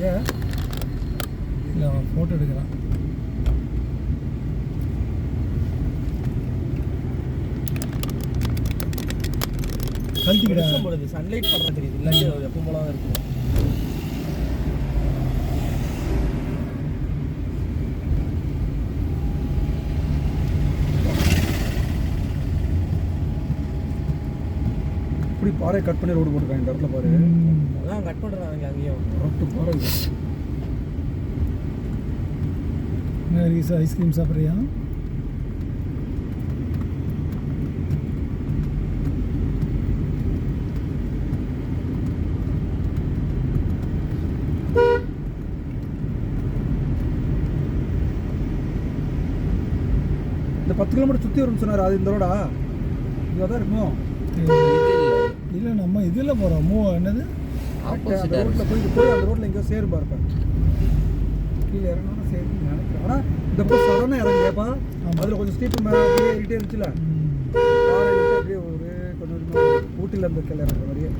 ஏன் இல்லை அவன் ஃபோட்டோ எடுக்கிறான். கழட்டிக்கிட்டா பொழுது சன்லைட் படுற தெரியுது, இல்லாட்டி எப்போ போல தான் இருக்கும். இப்படி பாறை கட் பண்ணி ரோடு போட்டுருக்காங்க இந்த இடத்துல பாரு. அதான் கட் பண்ணுறாங்க அங்கேயும் ரொட்டு பாறை. ஐஸ்கிரீம் சாப்பிட்றியா? இந்த 10 கிலோமீட்டர் சுற்றி வரும்னு சொன்னார், அது இந்த ரோடா? இங்கே தான் இருக்குமோ? இல்லை நம்ம இதில் போகிறோம். என்னது அந்த ரோட்டில் போய் அந்த ரோட்டில் எங்கேயோ சேரும் பார்ப்பேன். கீழே இறங்கணும் சேருன்னு நினைக்கிறேன். ஆனால் இந்த பக்கம் சடனாக இறங்கியப்பா, அதில் கொஞ்சம் ஸ்டீப்பு மேலே அப்படியே ஏறிட்டே இருந்துச்சுல, பாறை விட்டு அப்படியே ஒரு கொஞ்சம் ஊட்டியில் இருந்த கீழே இறங்குற மாதிரியே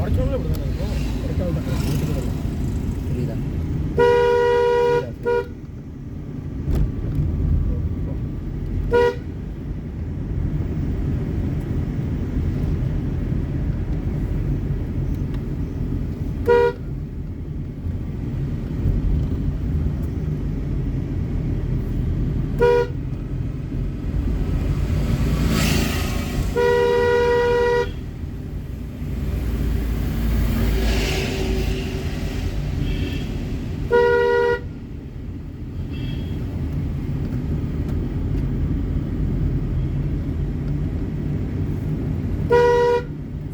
உடச்சோம்ல. இப்படி தானே இருக்கும், உடைக்கால் தான். புரியுதா?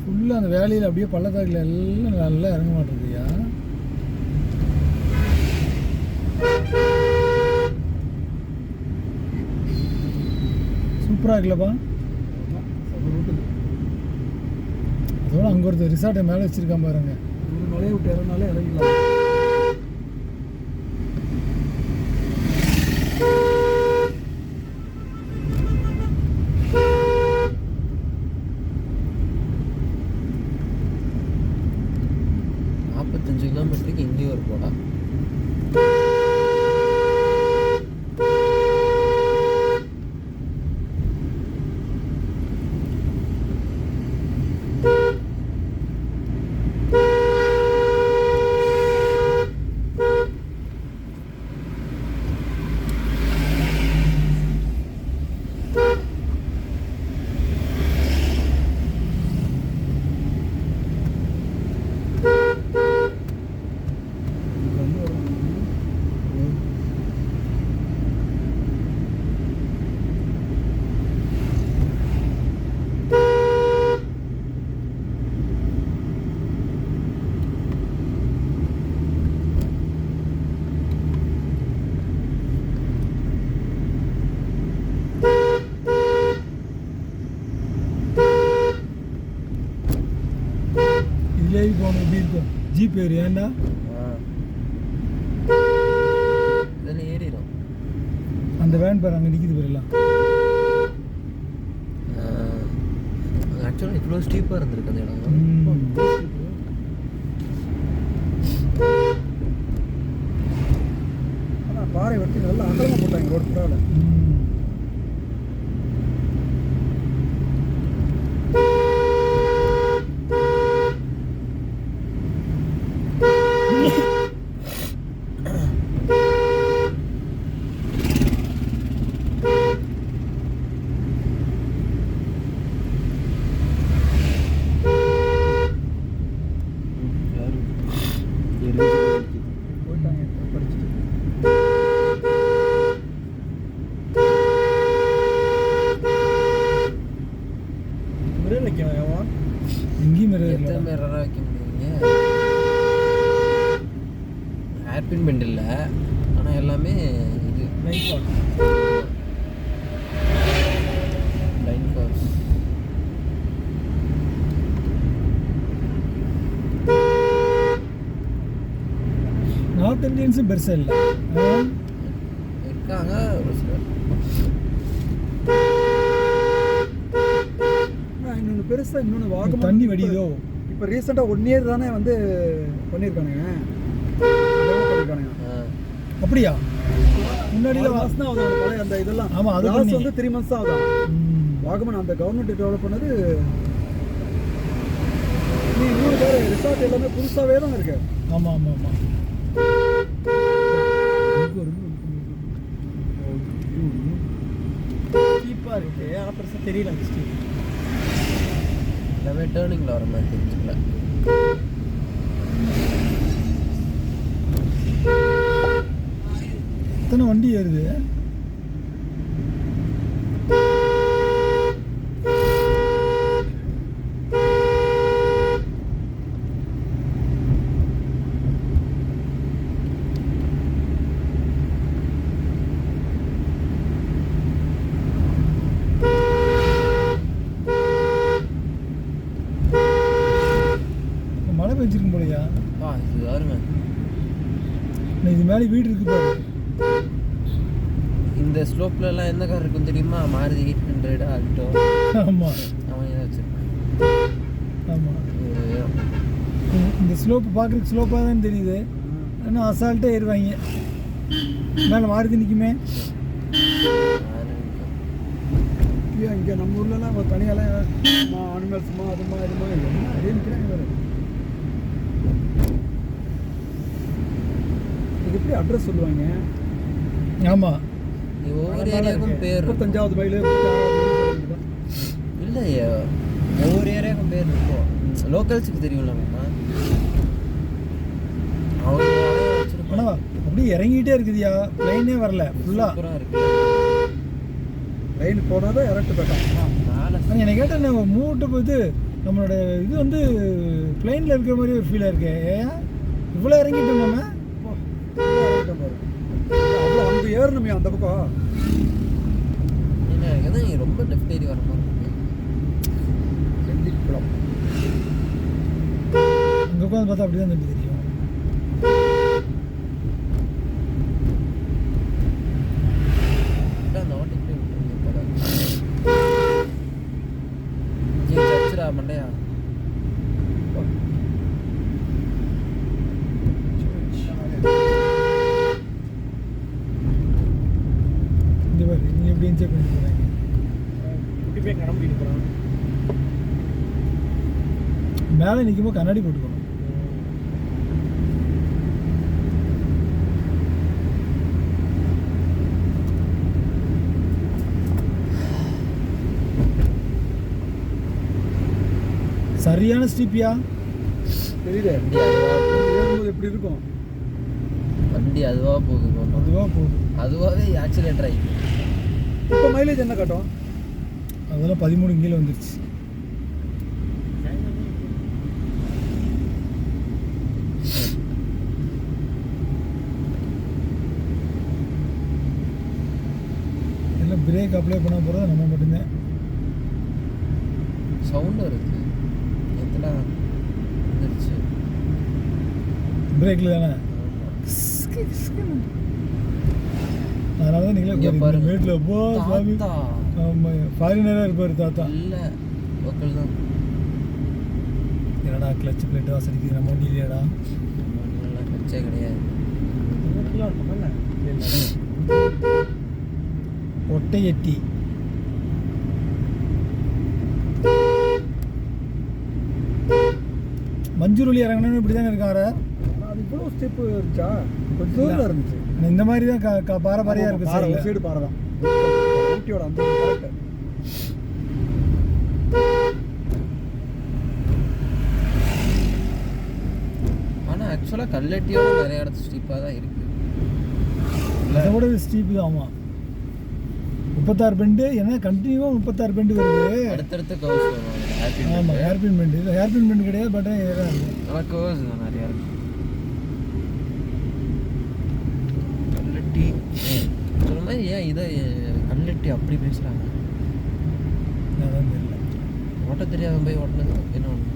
ஃபுல்லாக அந்த வேலையில் அப்படியே பள்ளத்தாக்கில் எல்லாம் நல்லா இறங்க மாட்டேங்குதுயா. சூப்பராக இருக்குல்லப்பா. அதோட அங்கே ஒருத்தர் ரிசார்ட்டை மேலே வச்சுருக்கான் பாருங்க. ஒரு மலையை விட்டு இறங்கினாலே இறங்கிடலாம். கிலோமீட்டருக்கு இங்கேயும் ஒரு போடா. இதுலேயே போகணும். எப்படி இருக்கும் ஜீப் ஏறி? ஏன்டா இதில் ஏறிடும். அந்த வேன் பேர் அங்கே நிற்கிது போயிடலாம். ஆக்சுவலாக இவ்வளோ ஸ்டீப்பாக இருந்திருக்கு அந்த இடம். ஆனால் பாறை வெட்டி நல்லா அகலமாக போட்டாங்க ரோடு ஃபுல்லாக. போயிட்டாங்க படிச்சுட்டு. மிரர் வைக்கணும். எங்கேயும் மிரர் எத்தனை இல்லை. மிரராக வைக்க முடியுங்க? ஹேர்பின் பெண்ட் இல்லை, ஆனால் எல்லாமே இது லைட் பாட். Line cars. நார்த் இந்தியன்ஸும் பெருசாக இல்லை இருக்காங்க ஒரு சிலர். இன்னொன்று பெருசாக இன்னொன்று வாகனம் தண்ணி வடியுதோ? இப்போ ரீசெண்டாக 1 இயர் தானே வந்து பண்ணியிருக்கானுங்க, டெவலப் பண்ணியிருக்கானுங்க. அப்படியா? முன்னாடியில் மாதம் தான் ஆகுது அந்த பழைய அந்த இதெல்லாம். ஆமாம், அது லாஸ்ட் வந்து 3 months தான் ஆகுது. ம். வாகமன் அந்த கவர்மெண்ட் டெவலப் பண்ணது. நீ 3 பேர் ரிசார்ட் எல்லாமே புதுசாகவே தான் இருக்கு. ஆமாம் ஆமாம் ஆமாம். ஸ்டீப்பாக இருக்கு, ஆனால் பெருசாக தெரியல அந்த ஸ்டீப். எல்லாமே டேர்னிங்கில் வர மாதிரி தெரிஞ்சுக்கல. எத்தனை வண்டி ஏறுது? மழை பெஞ்சிருக்கும் போலையா? இது யாருங்க? இது மேலே வீடு இருக்கு பாரு. இந்த ஸ்லோப்லலாம் எந்த கார் இருக்கும் தெரியுமா? மாருதி 800 ஆல்டோ. ஆமாம் அவன் ஏதாவது வச்சிருப்பான். ஆமாம். இந்த ஸ்லோப்பு பார்க்குறதுக்கு ஸ்லோப்பாக தான் தெரியுது, ஆனால் அசால்ட்டாக ஏறுவாங்க. மேலே மாறுதி நிற்குமே. இங்கே நம்ம ஊர்லலாம் தனியாலாம் அனிமல்ஸுமா அதுமா இதுமா என்ன அதே நிற்கிறாங்க வேறு. இது எப்படி அட்ரஸ் சொல்லுவாங்க? ஆமாம், ஒவ்வொரு ஏரியாவுக்கும் பேர் 35வது மைல் 36வது மைல். இல்லையே, ஒவ்வொரு ஏரியாவுக்கும் பேர் இருக்கும். லோக்கல்ஸுக்கு தெரியும்ல வேணா அவங்க வச்சிருப்பாங்க. ஆனால் அப்படியே இறங்கிட்டே இருக்குதுயா, லைனே வரல ஃபுல்லாக. சூப்பராக இருக்கு. லைன் போனால் தான் இறட்டு போயிட்டான். மேலே ஆனால் என்னை கேட்டால் நம்ம மூட்டை போது நம்மளோட இது வந்து பிளைனில் இருக்கிற மாதிரி ஒரு ஃபீலாக இருக்கு. ஏன் இவ்வளோ இறங்கிட்டோம் நம்ம? அவ்வளோ அங்கே ஏறணுமே அந்த பக்கம். எனக்கு தான் ரொம்ப லெஃப்ட் ஏறி வர மாதிரி இருக்கு. செஞ்சிக்கலாம். அங்கே உட்காந்து பார்த்தா அப்படி தான் தம்பி தெரியும். அந்த ஓட்டிட்டு விட்டுருங்க போல. சச்சுரா மண்டையா. இந்த மாதிரி நீங்கள் எப்படி என்ஜாய் பண்ணி போகிறாங்க. குட்டி போய் கிளம்பிட்டு போகிறான். மேலே நிற்கும்போது கண்ணாடி போட்டுக்கணும். சரியான ஸ்டீப்பியா தெரியல வண்டி அதுவா ஏறும்போது எப்படி இருக்கும். வண்டி அதுவா போகுது. அதுவாக போகுது. அதுவாகவே ஆக்சிலேட்டர் ஆகிடுது. இப்போ மைலேஜ் என்ன காட்டும்? அதெல்லாம் 13 கீழே வந்துருச்சு. எல்லாம் பிரேக் அப்ளை பண்ண போகிறது நம்ம மட்டும்தான். சவுண்டும் இருக்குது. எத்தனை வந்துருச்சு. பிரேக்கில் தானே. அதனால தான் இங்க நீங்களே பாருங்க. வீட்டில் போ சாமி. தாத்தா. ஆமாம், ஃபாரினராக இருப்பார் தாத்தா. இல்லை, லோக்கல் தான். என்னடா கிளச் பிளேட் வாசடிக்குது நம்ம வண்டி இல்லையாடா? நல்லா கச்சே கிடையாது. ஒட்டை எட்டி. மஞ்சூர் வழி இறங்கணும்னு இப்படி தானே இருக்காரு. ஆனால் அது இவ்வளோ ஸ்டெப்பு இருந்துச்சா? கொஞ்சம் தூரம் இருந்துச்சு. இந்த மாதிரி தான் பாரம்பரியாக இருக்குது பாறை, சார். ஒரு சைடு பாறை தான். ஊட்டியோட அந்த கரெக்ட். ஆனால் ஆக்சுவலாக கல்லட்டியோட நிறைய இடத்து ஸ்டீப்பாக தான் இருக்குது. அதை விட ஸ்டீப்பு தான். ஆமாம், 36 பெண்டு. ஏன்னா கண்டினியூவாக 36 பெண்டு வருது. அடுத்தடுத்த கர்வ்ஸ் வரும். ஆமாம், ஹேர்பின் பெண்டு. இல்லை ஹேர்பின் பெண்டு கிடையாது, பட் ஏறாது. ஆனால் கர்வ்ஸ் தான் நிறையா இருக்கு. கல்லட்டி சொல்ல மாதிரி ஏன் இதை கல்லட்டி அப்படி பேசுகிறாங்க? அதான் தெரியல. ஓட்ட தெரியாத போய் ஓட்டினது என்ன ஒன்று.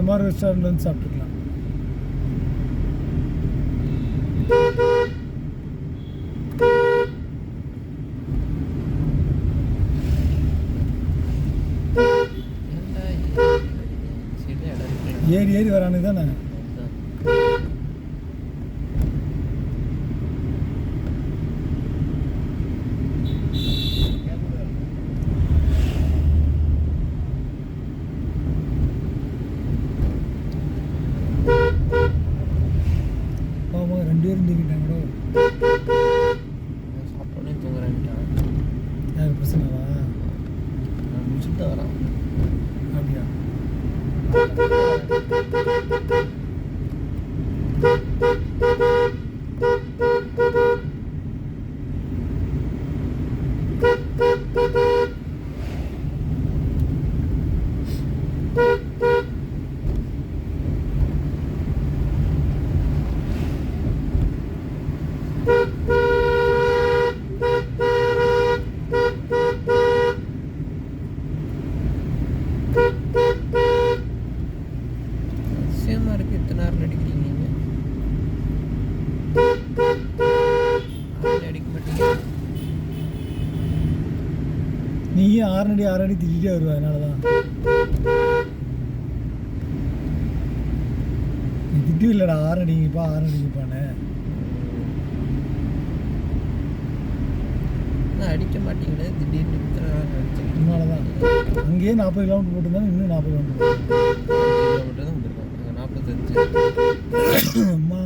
இந்த மாதிரி ரெஸ்டாரண்ட் வந்து சாப்பிட்டுக்கலாம். ஏறி ஏறி வரானு தானே. ஆமாம் 2 பேரும் தூங்கிட்டாங்களோ. சாப்பிட்டோன்னே தூங்குறேன்ட்டான். யார் பிரச்சனைவா? நான் முடிச்சுட்டு தான் வரான். அப்படியா? அதிசயமாக இருக்குது. இத்தனை நேரம் அடிக்கிறீங்க நீங்கள். அடிக்க மாட்டீங்க. நீயும் 6 அடி 6 அடி திட்டிகிட்டே வருவ. அதனால தான் நீ திட்டு இல்லைடா. 6 அடிங்கப்பா 6 அடிங்கப்பானே. அடிக்க மாட்டீங்களே திடீர்னு இத்தனை நேரம் அடிச்சிருக்கீங்க. அதனால தான் அங்கேயே 40 கிலோமீட்டர் போட்டுருந்தாலும் இன்னும் 40 கிலோமீட்டர். கிலோமீட்டர் தான் வந்திருக்கோம். நாங்கள் 45. அம்மா